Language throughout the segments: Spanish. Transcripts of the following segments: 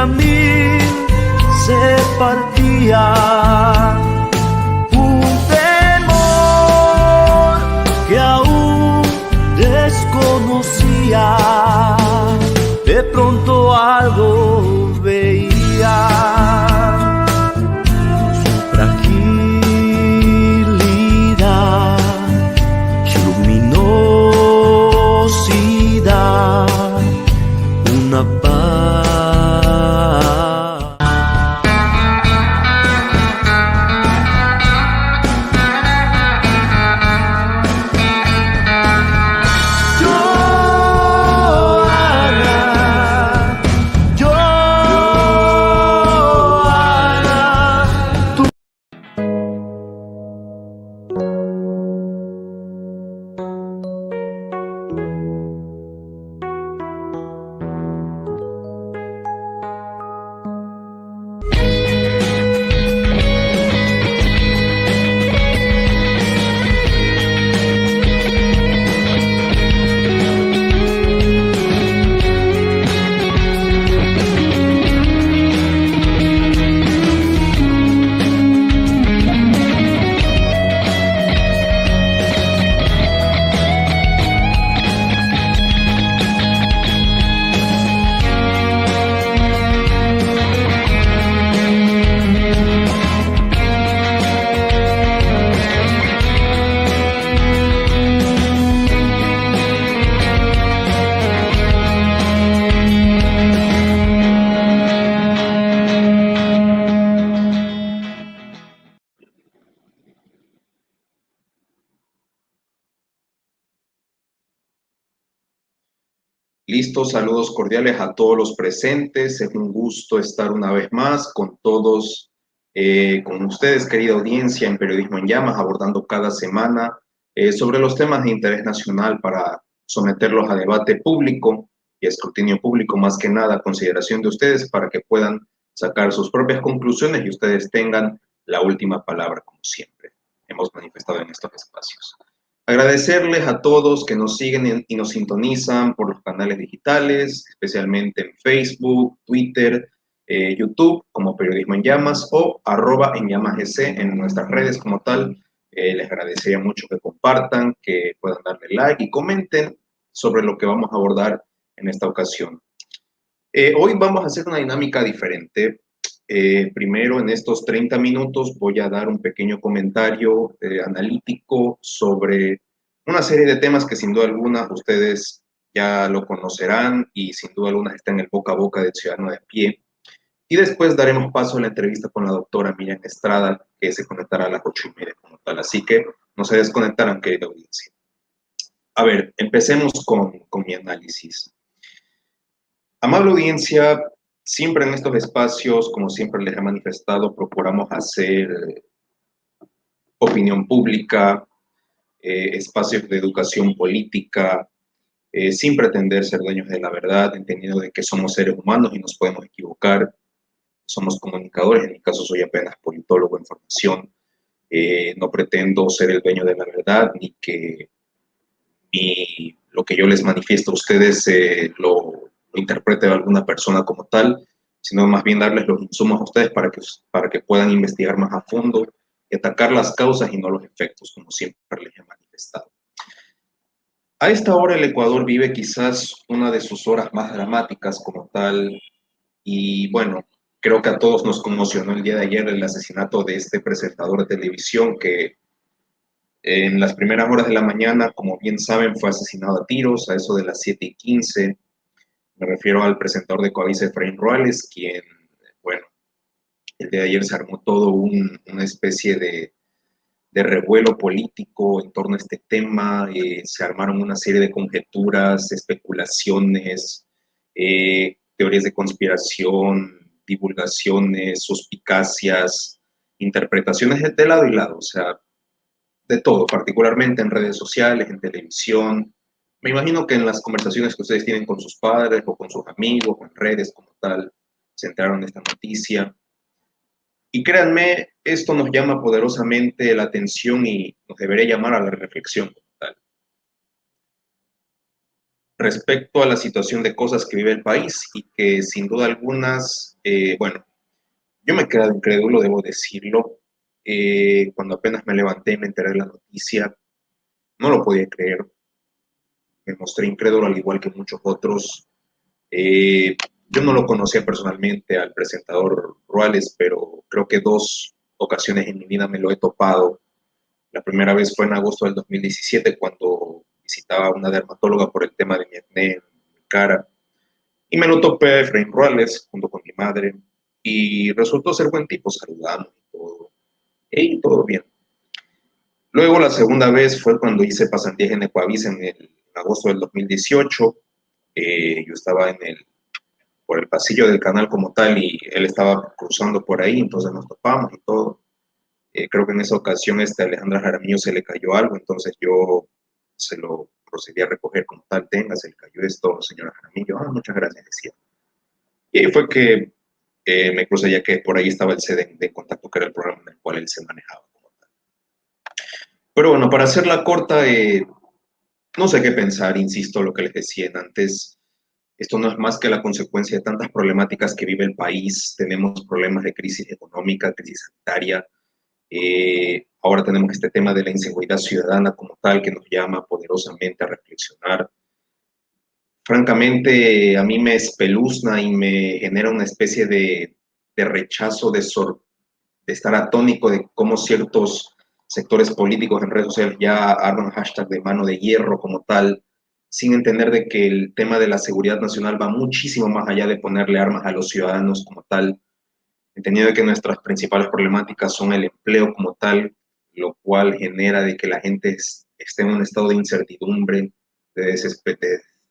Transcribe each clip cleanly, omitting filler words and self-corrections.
a mí se partía un temor que aún desconocía. De pronto algo veía, su fragilidad, su luminosidad, una paz. Listo, saludos cordiales a todos los presentes. Es un gusto estar una vez más con todos, con ustedes, querida audiencia, en Periodismo en Llamas, abordando cada semana sobre los temas de interés nacional para someterlos a debate público y a escrutinio público, más que nada a consideración de ustedes, para que puedan sacar sus propias conclusiones y ustedes tengan la última palabra, como siempre hemos manifestado en estos espacios. Agradecerles a todos que nos siguen y nos sintonizan por los canales digitales, especialmente en Facebook, Twitter, YouTube, como Periodismo en Llamas, o @enllamasgc en nuestras redes como tal. Les agradecería mucho que compartan, que puedan darle like y comenten sobre lo que vamos a abordar en esta ocasión. Hoy vamos a hacer una dinámica diferente. Primero, en estos 30 minutos voy a dar un pequeño comentario analítico sobre una serie de temas que sin duda alguna ustedes ya lo conocerán y sin duda alguna está en el boca a boca del ciudadano de pie. Y después daremos paso a la entrevista con la doctora Miriam Estrada, que se conectará a las 8:30 como tal. Así que no se desconectarán, querida audiencia. A ver, empecemos con mi análisis. Amable audiencia, siempre en estos espacios, como siempre les he manifestado, procuramos hacer opinión pública, espacios de educación política, sin pretender ser dueños de la verdad, entendiendo de que somos seres humanos y nos podemos equivocar. Somos comunicadores, en mi caso soy apenas politólogo en formación. No pretendo ser el dueño de la verdad, ni que lo que yo les manifiesto a ustedes lo interprete a alguna persona como tal, sino más bien darles los insumos a ustedes para que puedan investigar más a fondo y atacar las causas y no los efectos, como siempre les he manifestado. A esta hora el Ecuador vive quizás una de sus horas más dramáticas como tal, y bueno, creo que a todos nos conmocionó el día de ayer el asesinato de este presentador de televisión que en las primeras horas de la mañana, como bien saben, fue asesinado a tiros a eso de las 7:15. Me refiero al presentador de Coavisa, Efraín Ruales, quien, bueno, el día de ayer se armó todo una especie de revuelo político en torno a este tema. Se armaron una serie de conjeturas, especulaciones, teorías de conspiración, divulgaciones, suspicacias, interpretaciones de lado y lado, o sea, de todo, particularmente en redes sociales, en televisión. Me imagino que en las conversaciones que ustedes tienen con sus padres o con sus amigos o en redes como tal, se enteraron de esta noticia. Y créanme, esto nos llama poderosamente la atención y nos debería llamar a la reflexión como tal. Respecto a la situación de cosas que vive el país y que sin duda algunas Bueno, yo me he quedado incrédulo, debo decirlo. Cuando apenas me levanté y me enteré de la noticia, no lo podía creer. Me mostré incrédulo al igual que muchos otros. Eh, yo no lo conocía personalmente al presentador Ruales, pero creo que dos ocasiones en mi vida me lo he topado. La primera vez fue en agosto del 2017 cuando visitaba a una dermatóloga por el tema de mi acné en mi cara. Y me lo topé a Efraín Ruales junto con mi madre. Y resultó ser buen tipo, saludamos y todo bien. Luego la segunda vez fue cuando hice pasantías en Ecuavisa en agosto del 2018. Yo estaba por el pasillo del canal como tal y él estaba cruzando por ahí, entonces nos topamos y todo. Creo que en esa ocasión Alejandra Jaramillo se le cayó algo, entonces yo se lo procedí a recoger como tal, tenga, se le cayó esto, señora Jaramillo, muchas gracias, decía. Y ahí fue que me crucé ya que por ahí estaba el CD de contacto, que era el programa en el cual él se manejaba como tal. Pero bueno, para hacerla corta, no sé qué pensar, insisto, lo que les decía antes. Esto no es más que la consecuencia de tantas problemáticas que vive el país. Tenemos problemas de crisis económica, crisis sanitaria. Ahora tenemos este tema de la inseguridad ciudadana como tal que nos llama poderosamente a reflexionar. Francamente, a mí me espeluzna y me genera una especie de rechazo, de estar atónico de cómo ciertos sectores políticos en redes sociales ya arman hashtag de mano de hierro como tal, sin entender de que el tema de la seguridad nacional va muchísimo más allá de ponerle armas a los ciudadanos como tal, entendiendo que nuestras principales problemáticas son el empleo como tal, lo cual genera de que la gente esté en un estado de incertidumbre, de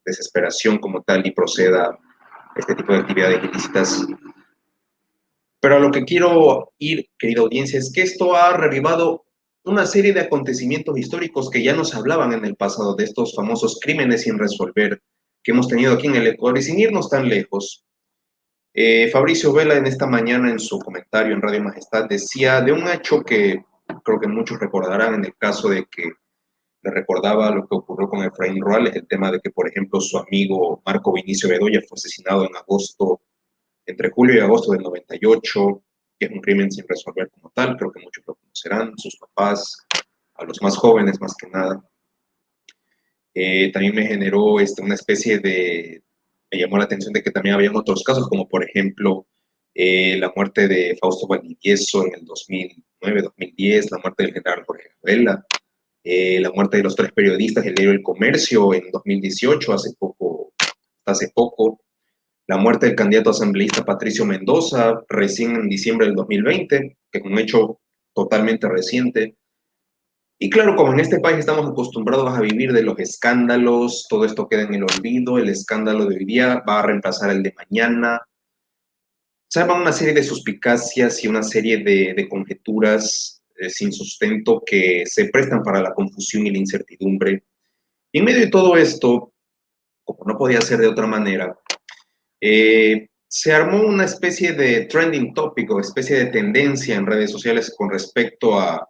desesperación como tal y proceda a este tipo de actividades ilícitas. Pero a lo que quiero ir, querida audiencia, es que esto ha revivado una serie de acontecimientos históricos que ya nos hablaban en el pasado, de estos famosos crímenes sin resolver que hemos tenido aquí en el Ecuador y sin irnos tan lejos. Fabricio Vela en esta mañana en su comentario en Radio Majestad decía de un hecho que creo que muchos recordarán en el caso de que le recordaba lo que ocurrió con Efraín Ruales, el tema de que, por ejemplo, su amigo Marco Vinicio Bedoya fue asesinado en agosto, entre julio y agosto del 98, que es un crimen sin resolver como tal, creo que muchos lo conocerán, sus papás, a los más jóvenes más que nada. También me generó una especie me llamó la atención de que también habían otros casos, como por ejemplo la muerte de Fausto Valdivieso en el 2009-2010, la muerte del general Jorge Vela, la muerte de los tres periodistas del diario El Comercio en 2018, hace poco, la muerte del candidato asambleísta Patricio Mendoza recién en diciembre del 2020, que es un hecho totalmente reciente. Y claro, como en este país estamos acostumbrados a vivir de los escándalos, todo esto queda en el olvido, el escándalo de hoy día va a reemplazar el de mañana. Se arman una serie de suspicacias y una serie de conjeturas sin sustento que se prestan para la confusión y la incertidumbre. Y en medio de todo esto, como no podía ser de otra manera, se armó una especie de trending topic o especie de tendencia en redes sociales con respecto a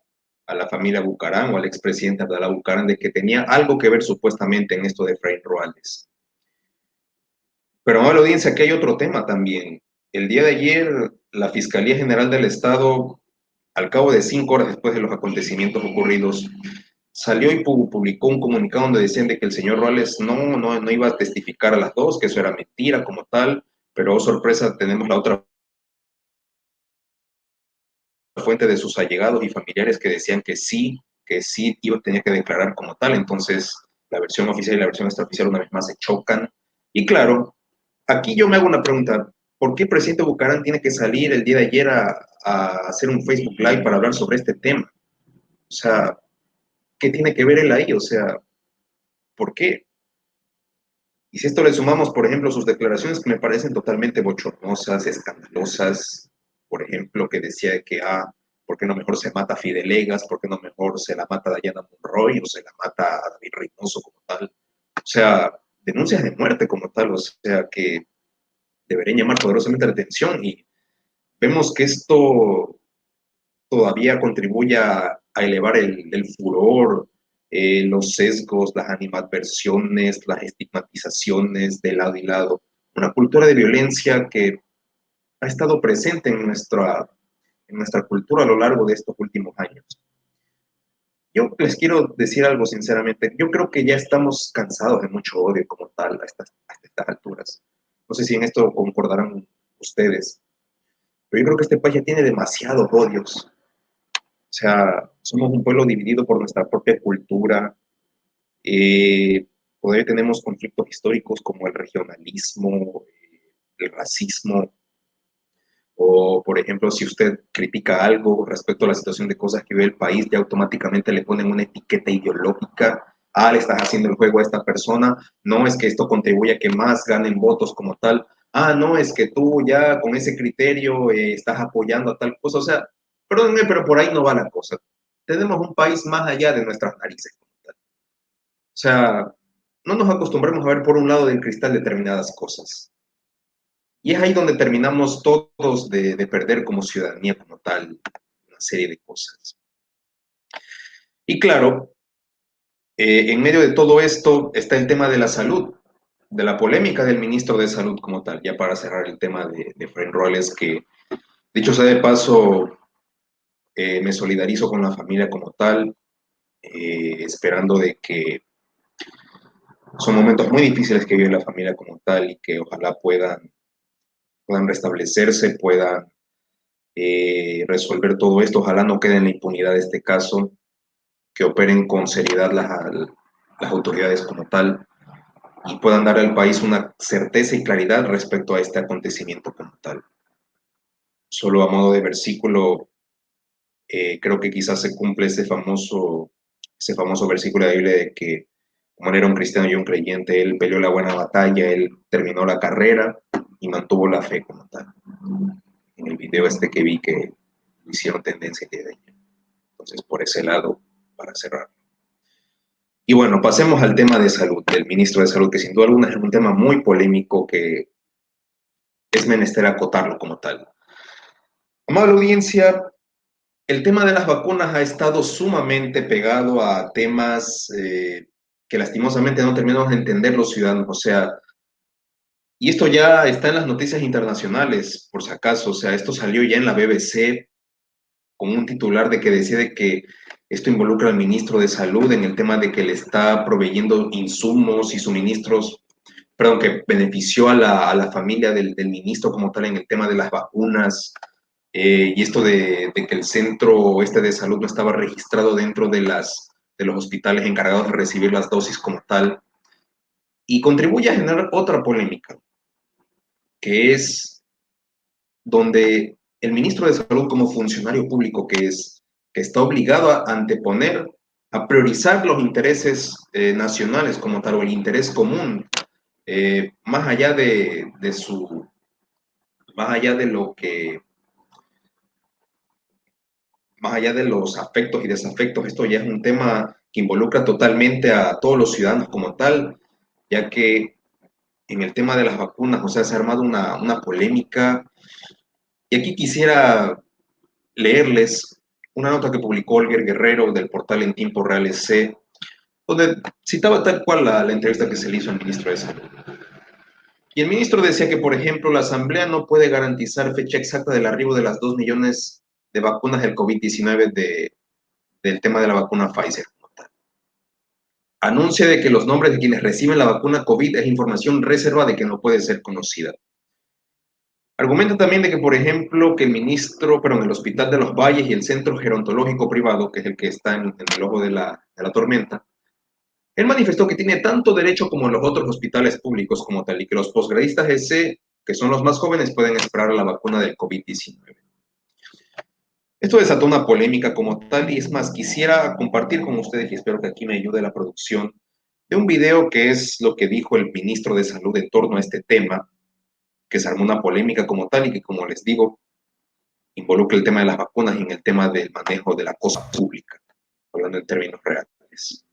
la familia Bucarán o al expresidente Abdalá Bucarán de que tenía algo que ver supuestamente en esto de Efraín Ruales. Pero a la audiencia, aquí hay otro tema también. El día de ayer, la Fiscalía General del Estado, al cabo de 5 horas después de los acontecimientos ocurridos, salió y publicó un comunicado donde decían de que el señor Ruales no iba a testificar a las dos, que eso era mentira como tal, pero oh, sorpresa, tenemos la otra fuente de sus allegados y familiares que decían que sí tenía que declarar como tal. Entonces, la versión oficial y la versión extraoficial una vez más se chocan. Y claro, aquí yo me hago una pregunta. ¿Por qué el presidente Bucarán tiene que salir el día de ayer a hacer un Facebook Live para hablar sobre este tema? O sea, ¿qué tiene que ver él ahí? O sea, ¿por qué? Y si esto le sumamos, por ejemplo, sus declaraciones que me parecen totalmente bochornosas, escandalosas, por ejemplo, que decía que, ¿por qué no mejor se mata a Fidelegas? ¿Por qué no mejor se la mata a Dayana Monroy o se la mata a David Reynoso como tal? O sea, denuncias de muerte como tal, o sea, que deberían llamar poderosamente la atención y vemos que esto todavía contribuye a elevar el furor, los sesgos, las animadversiones, las estigmatizaciones de lado y lado. Una cultura de violencia que ha estado presente en nuestra cultura a lo largo de estos últimos años. Yo les quiero decir algo sinceramente. Yo creo que ya estamos cansados de mucho odio como tal a estas alturas. No sé si en esto concordarán ustedes, pero yo creo que este país ya tiene demasiados odios. O sea, somos un pueblo dividido por nuestra propia cultura. Todavía tenemos conflictos históricos como el regionalismo, el racismo, o, por ejemplo, si usted critica algo respecto a la situación de cosas que vive el país, ya automáticamente le ponen una etiqueta ideológica. Ah, le estás haciendo el juego a esta persona. No es que esto contribuya a que más ganen votos como tal. Ah, no, es que tú ya con ese criterio estás apoyando a tal cosa. O sea, perdónenme, pero por ahí no va la cosa. Tenemos un país más allá de nuestras narices. O sea, no nos acostumbremos a ver por un lado del cristal determinadas cosas. Y es ahí donde terminamos todos de perder como ciudadanía como tal una serie de cosas. Y claro, en medio de todo esto está el tema de la salud, de la polémica del ministro de Salud como tal, ya para cerrar el tema de Efraín Robles, que dicho sea de paso, me solidarizo con la familia como tal, esperando de que son momentos muy difíciles que vive la familia como tal y que ojalá puedan restablecerse, puedan resolver todo esto. Ojalá no quede en la impunidad de este caso, que operen con seriedad las autoridades como tal y puedan dar al país una certeza y claridad respecto a este acontecimiento como tal. Solo a modo de versículo, creo que quizás se cumple ese famoso versículo de la Biblia de que como él era un cristiano y un creyente, él peleó la buena batalla, él terminó la carrera y mantuvo la fe como tal. En el video este que vi que hicieron tendencia el día de ayer. Entonces, por ese lado, para cerrar. Y bueno, pasemos al tema de salud, del ministro de Salud, que sin duda alguna es un tema muy polémico que es menester acotarlo como tal. Amable audiencia, el tema de las vacunas ha estado sumamente pegado a temas que lastimosamente no terminamos de entender los ciudadanos. O sea, y esto ya está en las noticias internacionales, por si acaso. O sea, esto salió ya en la BBC con un titular de que decía de que esto involucra al ministro de Salud en el tema de que le está proveyendo insumos y suministros, perdón, que benefició a la familia del ministro como tal en el tema de las vacunas, y esto de que el centro este de salud no estaba registrado dentro de los hospitales encargados de recibir las dosis como tal, y contribuye a generar otra polémica, que es donde el ministro de Salud como funcionario público que está obligado a anteponer, a priorizar los intereses nacionales como tal, o el interés común, más allá más allá de lo que, más allá de los afectos y desafectos, esto ya es un tema que involucra totalmente a todos los ciudadanos como tal, ya que en el tema de las vacunas, o sea, se ha armado una polémica, y aquí quisiera leerles una nota que publicó Olger Guerrero del portal En Tiempo Real EC, donde citaba tal cual la entrevista que se le hizo al ministro de Salud. Y el ministro decía que, por ejemplo, la Asamblea no puede garantizar fecha exacta del arribo de las 2 millones de vacunas del COVID-19 del tema de la vacuna Pfizer. Anuncia de que los nombres de quienes reciben la vacuna COVID es información reservada de que no puede ser conocida. Argumenta también de que, por ejemplo, que el Hospital de los Valles y el Centro Gerontológico Privado, que es el que está en el ojo de la tormenta, él manifestó que tiene tanto derecho como los otros hospitales públicos como tal, y que los posgradistas EC, que son los más jóvenes, pueden esperar la vacuna del COVID-19. Esto desató una polémica como tal, y es más, quisiera compartir con ustedes, y espero que aquí me ayude la producción, de un video que es lo que dijo el ministro de Salud en torno a este tema, que se armó una polémica como tal y que, como les digo, involucra el tema de las vacunas y en el tema del manejo de la cosa pública, hablando en términos reales.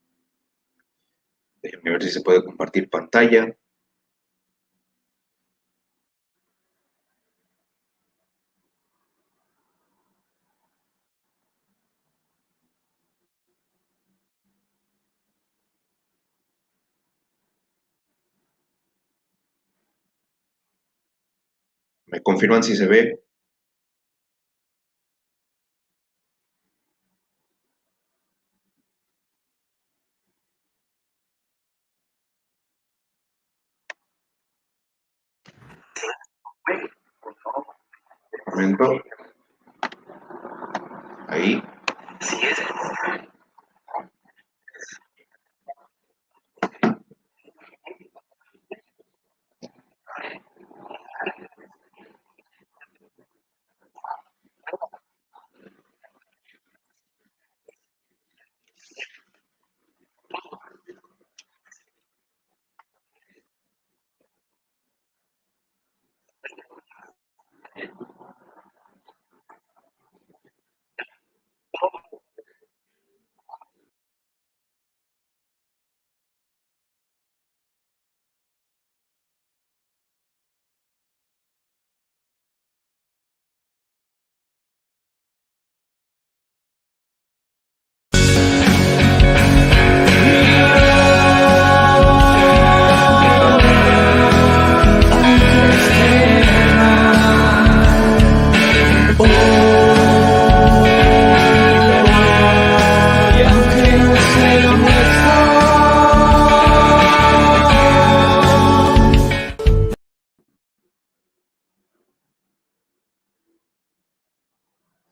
Déjenme ver si se puede compartir pantalla. ¿Me confirman si se ve? Un momento. Ahí.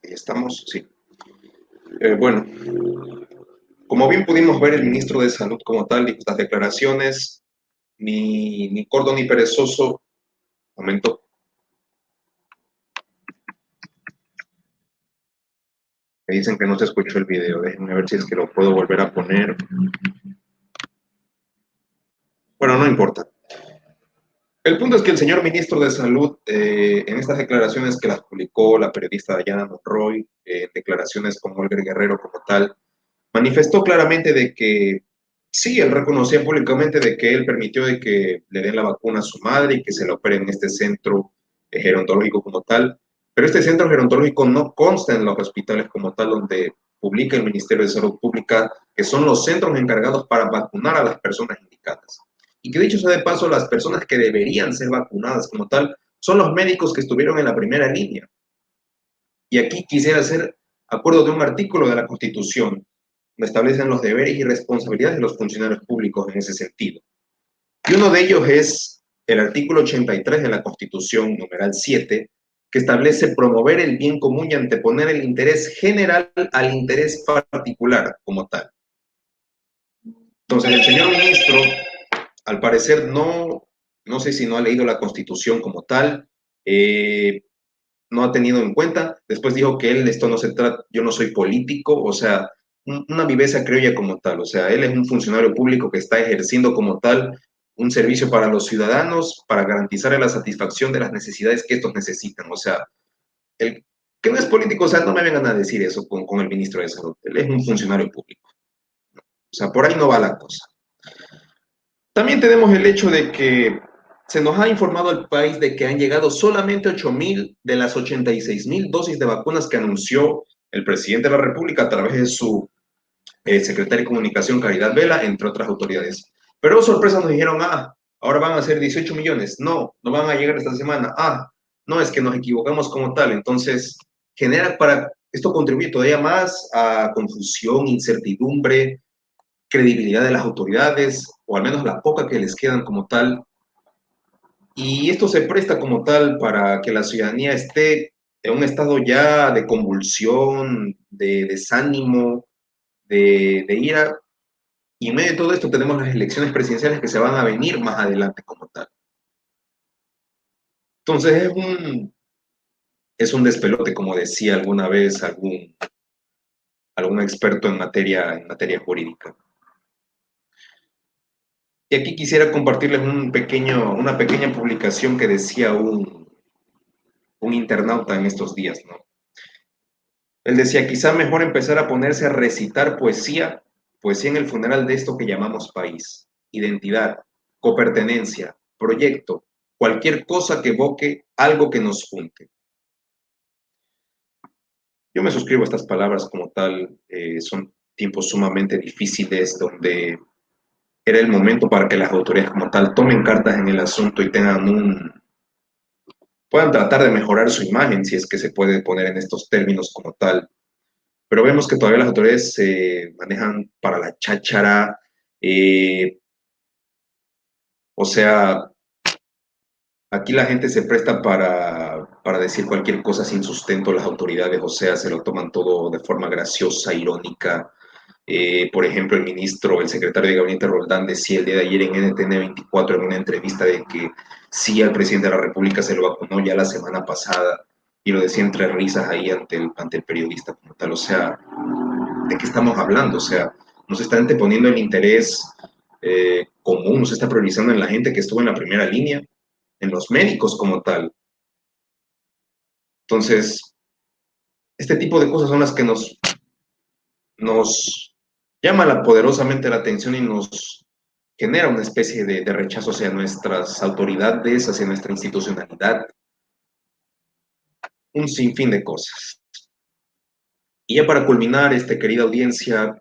Ahí estamos, sí. Bueno, como bien pudimos ver, el ministro de Salud como tal dijo estas declaraciones, ni corto ni perezoso. Momento. Me dicen que no se escuchó el video. Déjenme ver si es que lo puedo volver a poner. Bueno, no importa. El punto es que el señor ministro de Salud, en estas declaraciones que las publicó la periodista Dayana Monroy, declaraciones con Olga Guerrero como tal, manifestó claramente de que sí, él reconocía públicamente de que él permitió de que le den la vacuna a su madre y que se la opere en este centro gerontológico como tal, pero este centro gerontológico no consta en los hospitales como tal, donde publica el Ministerio de Salud Pública, que son los centros encargados para vacunar a las personas indicadas. Y que dicho sea de paso, las personas que deberían ser vacunadas como tal son los médicos que estuvieron en la primera línea. Y aquí quisiera hacer acuerdo de un artículo de la Constitución, donde establecen los deberes y responsabilidades de los funcionarios públicos en ese sentido. Y uno de ellos es el artículo 83 de la Constitución, numeral 7, que establece promover el bien común y anteponer el interés general al interés particular como tal. Entonces, el señor ministro, al parecer, no sé si no ha leído la Constitución como tal, no ha tenido en cuenta. Después dijo que él, esto no se trata, yo no soy político, o sea, una viveza criolla como tal. O sea, él es un funcionario público que está ejerciendo como tal un servicio para los ciudadanos, para garantizar la satisfacción de las necesidades que estos necesitan. O sea, el que no es político, o sea, no me vengan a decir eso con el ministro de Salud. Él es un funcionario público. O sea, por ahí no va la cosa. También tenemos el hecho de que se nos ha informado al país de que han llegado solamente 8.000 de las 86.000 dosis de vacunas que anunció el presidente de la República a través de su secretaria de Comunicación, Caridad Vela, entre otras autoridades. Pero oh, sorpresa, nos dijeron, ahora van a ser 18 millones. No, no van a llegar esta semana. No, es que nos equivocamos como tal. Entonces, esto contribuye todavía más a confusión, incertidumbre, credibilidad de las autoridades, o al menos la poca que les quedan como tal. Y esto se presta como tal para que la ciudadanía esté en un estado ya de convulsión, de desánimo, de ira. Y en medio de todo esto tenemos las elecciones presidenciales que se van a venir más adelante como tal. Entonces es un despelote, como decía alguna vez algún experto en materia jurídica. Y aquí quisiera compartirles una pequeña publicación que decía un internauta en estos días, ¿no? Él decía, quizá mejor empezar a ponerse a recitar poesía en el funeral de esto que llamamos país, identidad, copertenencia, proyecto, cualquier cosa que evoque algo que nos junte. Yo me suscribo a estas palabras como tal, son tiempos sumamente difíciles donde era el momento para que las autoridades como tal tomen cartas en el asunto y tengan puedan tratar de mejorar su imagen, si es que se puede poner en estos términos como tal. Pero vemos que todavía las autoridades se manejan para la cháchara, eh, o sea, aquí la gente se presta para decir cualquier cosa sin sustento, las autoridades, o sea, se lo toman todo de forma graciosa, irónica. Por ejemplo, el secretario de Gabinete Roldán decía el día de ayer en NTN 24 en una entrevista de que sí al presidente de la República se lo vacunó ya la semana pasada y lo decía entre risas ahí ante el periodista como tal. O sea, ¿de qué estamos hablando? O sea, nos está anteponiendo el interés común, nos está priorizando en la gente que estuvo en la primera línea, en los médicos como tal. Entonces, este tipo de cosas son las que nos llama poderosamente la atención y nos genera una especie de rechazo hacia nuestras autoridades, hacia nuestra institucionalidad, un sinfín de cosas. Y ya para culminar, querida audiencia,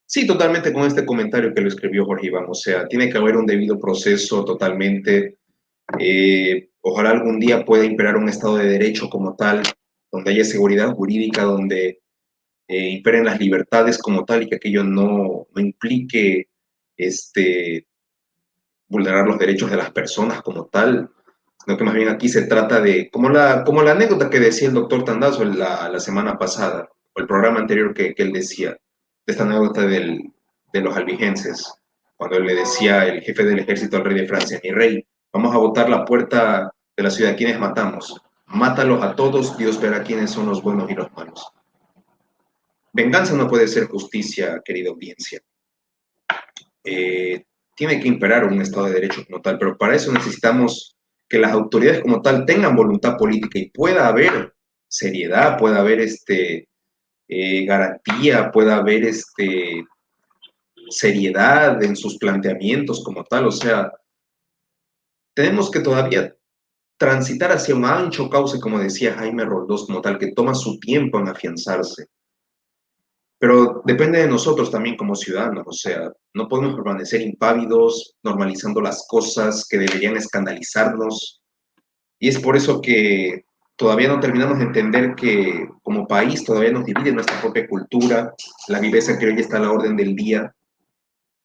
sí, totalmente con este comentario que lo escribió Jorge Iván, o sea, tiene que haber un debido proceso totalmente. Ojalá algún día pueda imperar un Estado de Derecho como tal, donde haya seguridad jurídica, donde imperen las libertades como tal y que aquello no implique vulnerar los derechos de las personas como tal, sino que más bien aquí se trata de, como la anécdota que decía el doctor Tandazo la semana pasada, o el programa anterior que él decía, de esta anécdota de los albigenses, cuando le decía el jefe del ejército al rey de Francia, mi rey, vamos a botar la puerta de la ciudad, ¿quiénes matamos? Mátalos a todos, Dios verá quiénes son los buenos y los malos. Venganza no puede ser justicia, querida audiencia. Tiene que imperar un Estado de Derecho como tal, pero para eso necesitamos que las autoridades como tal tengan voluntad política y pueda haber seriedad, pueda haber garantía, pueda haber seriedad en sus planteamientos como tal. O sea, tenemos que todavía transitar hacia un ancho cauce, como decía Jaime Roldós, como tal, que toma su tiempo en afianzarse. Pero depende de nosotros también como ciudadanos, o sea, no podemos permanecer impávidos, normalizando las cosas que deberían escandalizarnos. Y es por eso que todavía no terminamos de entender que como país todavía nos divide nuestra propia cultura, la viveza que hoy está a la orden del día.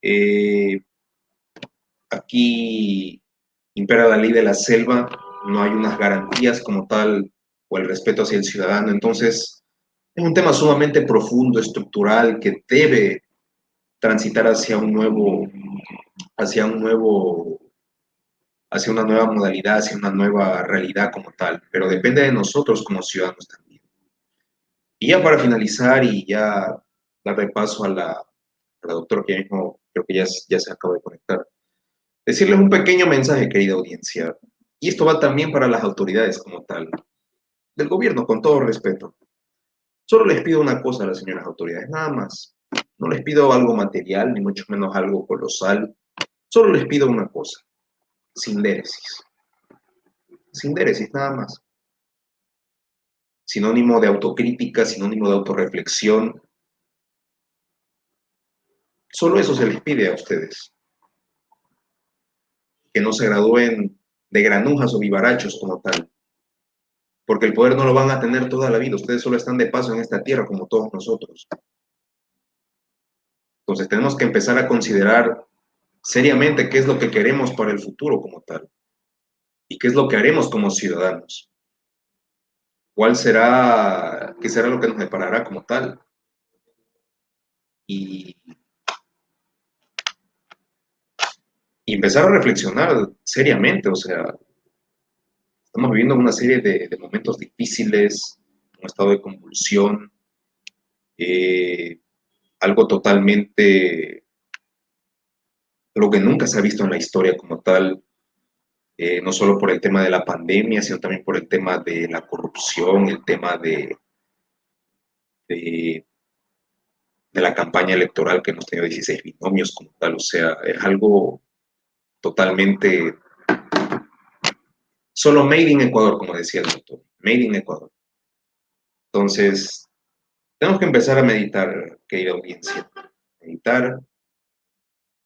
Eh, Aquí impera la ley de la selva, no hay unas garantías como tal o el respeto hacia el ciudadano. Entonces, es un tema sumamente profundo, estructural, que debe transitar hacia un nuevo, hacia una nueva modalidad, hacia una nueva realidad como tal, pero depende de nosotros como ciudadanos también. Y ya para finalizar y ya darle paso a la doctora que mismo creo que ya se acaba de conectar, decirles un pequeño mensaje, querida audiencia, y esto va también para las autoridades como tal, del gobierno, con todo respeto. Solo les pido una cosa a las señoras autoridades, nada más. No les pido algo material, ni mucho menos algo colosal. Solo les pido una cosa, sindéresis. Sindéresis, nada más. Sinónimo de autocrítica, sinónimo de autorreflexión. Solo eso se les pide a ustedes. Que no se gradúen de granujas o vivarachos como tal. Porque el poder no lo van a tener toda la vida. Ustedes solo están de paso en esta tierra como todos nosotros. Entonces tenemos que empezar a considerar seriamente qué es lo que queremos para el futuro como tal. Y qué es lo que haremos como ciudadanos. Qué será lo que nos deparará como tal. Y empezar a reflexionar seriamente, o sea, estamos viviendo una serie de momentos difíciles, un estado de convulsión, eh, algo totalmente, lo que nunca se ha visto en la historia como tal, no solo por el tema de la pandemia, sino también por el tema de la corrupción, el tema de, de la campaña electoral que hemos tenido 16 binomios como tal, o sea, es algo totalmente solo made in Ecuador, como decía el doctor, made in Ecuador. Entonces, tenemos que empezar a meditar, querida audiencia, meditar,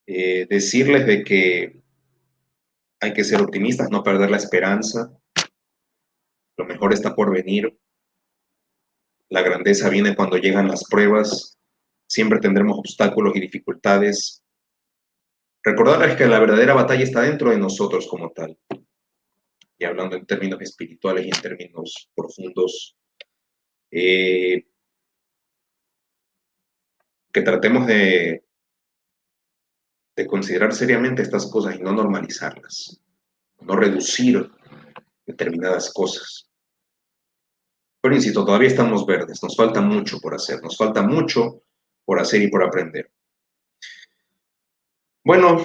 decirles de que hay que ser optimistas, no perder la esperanza, lo mejor está por venir. La grandeza viene cuando llegan las pruebas. Siempre tendremos obstáculos y dificultades. Recordarles que la verdadera batalla está dentro de nosotros como tal. Y hablando en términos espirituales y en términos profundos, que tratemos de considerar seriamente estas cosas y no normalizarlas, no reducir determinadas cosas. Pero insisto, todavía estamos verdes, nos falta mucho por hacer, nos falta mucho por hacer y por aprender. Bueno,